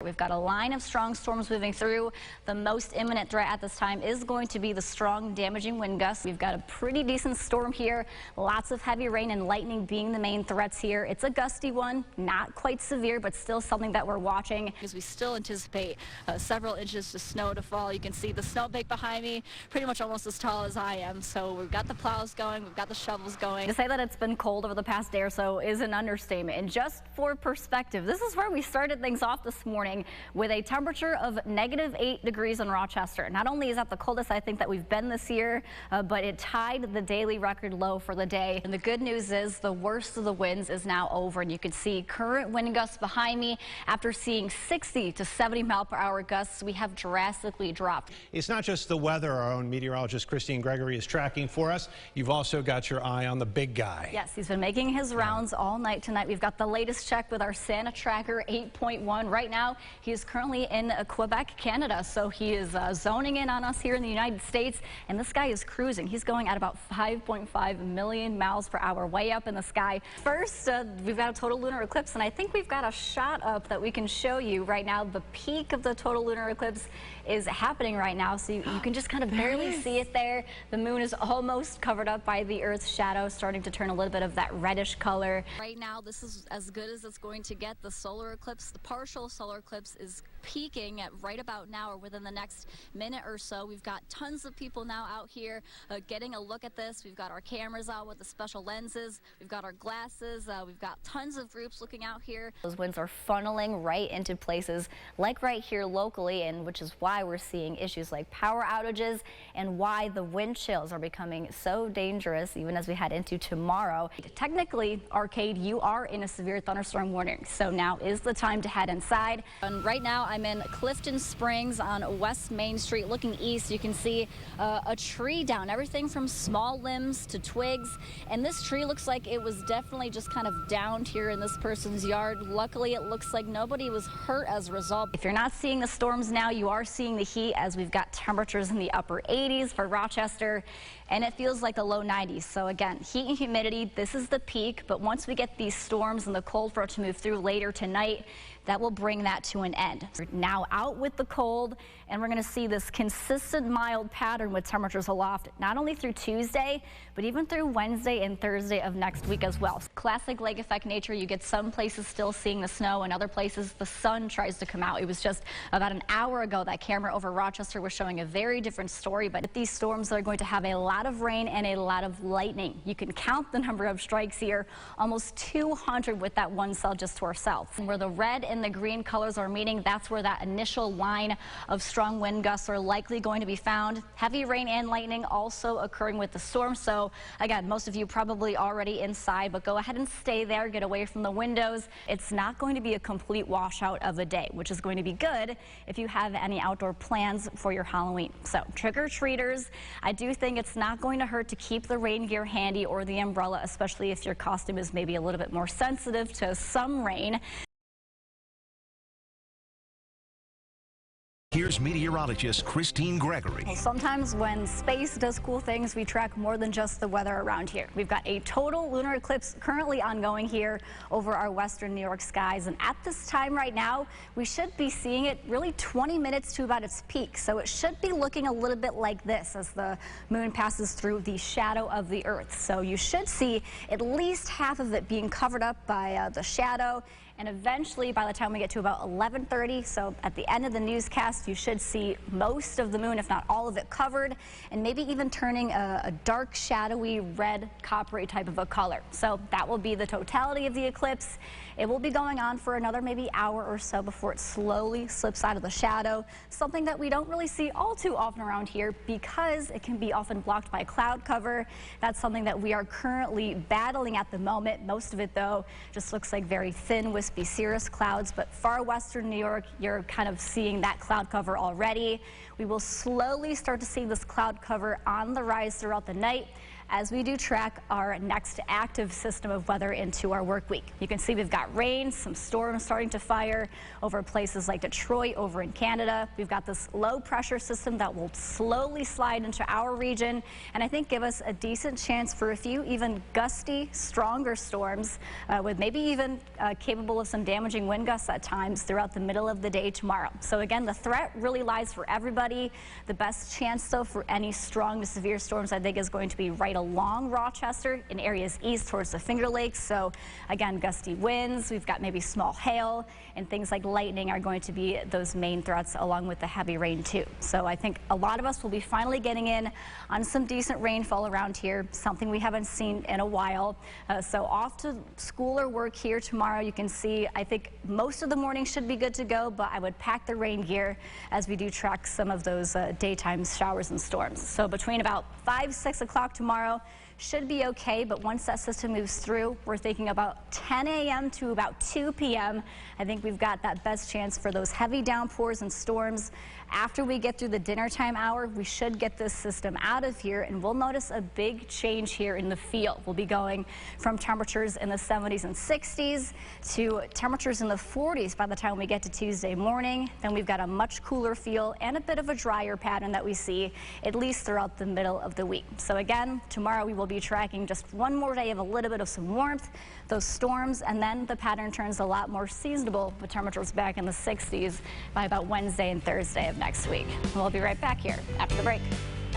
We've got a line of strong storms moving through. The most imminent threat at this time is going to be the strong, damaging wind gusts. We've got a pretty decent storm here. Lots of heavy rain and lightning being the main threats here. It's a gusty one, not quite severe, but still something that we're watching. Because we still anticipate several inches of snow to fall. You can see the snowbank behind me, pretty much almost as tall as I am. So we've got the plows going, we've got the shovels going. To say that it's been cold over the past day or so is an understatement. And just for perspective, this is where we started things off this morning with a temperature of -8 degrees in Rochester. Not only is that the coldest I think that we've been this year, but it tied the daily record low for the day. And the good news is the worst of the winds is now over, and you can see current wind gusts behind me. After seeing 60 to 70 mile per hour gusts, we have drastically dropped. It's not just the weather our own meteorologist Gregory is tracking for us. You've also got your eye on the big guy. Yes, he's been making his rounds all night tonight. We've got the latest check with our Santa Tracker 8.1. Right now, he is currently in Quebec, Canada, so he is zoning in on us here in the United States, and this guy is cruising. He's going at about 5.5 million miles per hour, way up in the sky. First, we've got a total lunar eclipse, and I think we've got a shot up that we can show you right now. The peak of the total lunar eclipse is happening right now, so you can just kind of barely see it there. The moon is almost covered up by the Earth's shadow, starting to turn a little bit of that reddish color. Right now, this is as good as it's going to get. The solar eclipse, the partial solar eclipse, is peaking at right about now or within the next minute or so. We've got tons of people now out here getting a look at this. We've got our cameras out with the special lenses. We've got our glasses. We've got tons of groups looking out here. Those winds are funneling right into places like right here locally, and which is why we're seeing issues like power outages and why the wind chills are becoming so dangerous even as we head into tomorrow. Technically, Arcade, you are in a severe thunderstorm warning, so now is the time to head inside. And right now I'm in Clifton Springs on West Main Street. Looking east, you can see a tree down, everything from small limbs to twigs, and this tree looks like it was definitely just kind of downed here in this person's yard. Luckily, it looks like nobody was hurt as a result. If you're not seeing the storms now, you are seeing the heat, as we've got temperatures in the upper 80s for Rochester, and it feels like the low 90s. So again, heat and humidity, this is the peak, but once we get these storms and the cold front to move through later tonight, that will bring that to an end. We're now out with the cold, and we're going to see this consistent mild pattern with temperatures aloft, not only through Tuesday, but even through Wednesday and Thursday of next week as well. Classic lake effect nature. You get some places still seeing the snow, and other places the sun tries to come out. It was just about an hour ago that camera over Rochester was showing a very different story, but these storms are going to have a lot of rain and a lot of lightning. You can count the number of strikes here, almost 200 with that one cell just to our south. And where the red and the green colors are meeting, that's where that initial line of strong wind gusts are likely going to be found. Heavy rain and lightning also occurring with the storm. So again, most of you probably already inside, but go ahead and stay there, get away from the windows. It's not going to be a complete washout of a day, which is going to be good if you have any outdoor plans for your Halloween. So trick-or-treaters, I do think it's not going to hurt to keep the rain gear handy or the umbrella, especially if your costume is maybe a little bit more sensitive to some rain. Here's meteorologist Gregory. Well, sometimes when space does cool things, we track more than just the weather around here. We've got a total lunar eclipse currently ongoing here over our western New York skies, and at this time right now, we should be seeing it really 20 minutes to about its peak. So it should be looking a little bit like this as the moon passes through the shadow of the Earth. So you should see at least half of it being covered up by the shadow. And eventually, by the time we get to about 11:30, so at the end of the newscast, you should see most of the moon, if not all of it, covered, and maybe even turning a dark, shadowy, red, coppery type of a color. So that will be the totality of the eclipse. It will be going on for another maybe hour or so before it slowly slips out of the shadow, something that we don't really see all too often around here because it can be often blocked by cloud cover. That's something that we are currently battling at the moment. Most of it, though, just looks like very thin, wispy cirrus clouds, but far western New York, you're kind of seeing that cloud cover already. We will slowly start to see this cloud cover on the rise throughout the night. as we do track our next active system of weather into our work week. You can see we've got rain, some storms starting to fire over places like Detroit, over in Canada. We've got this low pressure system that will slowly slide into our region and I think give us a decent chance for a few even gusty, stronger storms with maybe even capable of some damaging wind gusts at times throughout the middle of the day tomorrow. So again, the threat really lies for everybody. The best chance though for any strong to severe storms I think is going to be right along Rochester in areas east towards the Finger Lakes. So again, gusty winds, we've got maybe small hail, and things like lightning are going to be those main threats along with the heavy rain too. So I think a lot of us will be finally getting in on some decent rainfall around here, something we haven't seen in a while. So off to school or work here tomorrow. You can see I think most of the morning should be good to go, but I would pack the rain gear as we do track some of those daytime showers and storms. So between about 5, 6 o'clock tomorrow should be okay, but once that system moves through, we're thinking about 10 a.m. to about 2 p.m. I think we've got that best chance for those heavy downpours and storms. After we get through the dinner time hour, we should get this system out of here and we'll notice a big change here in the field. We'll be going from temperatures in the 70s and 60s to temperatures in the 40s by the time we get to Tuesday morning. Then we've got a much cooler feel and a bit of a drier pattern that we see at least throughout the middle of the week. So again, tomorrow we will be tracking just one more day of a little bit of some warmth, those storms, and then the pattern turns a lot more seasonable with temperatures back in the 60s by about Wednesday and Thursday of next week. We'll be right back here after the break.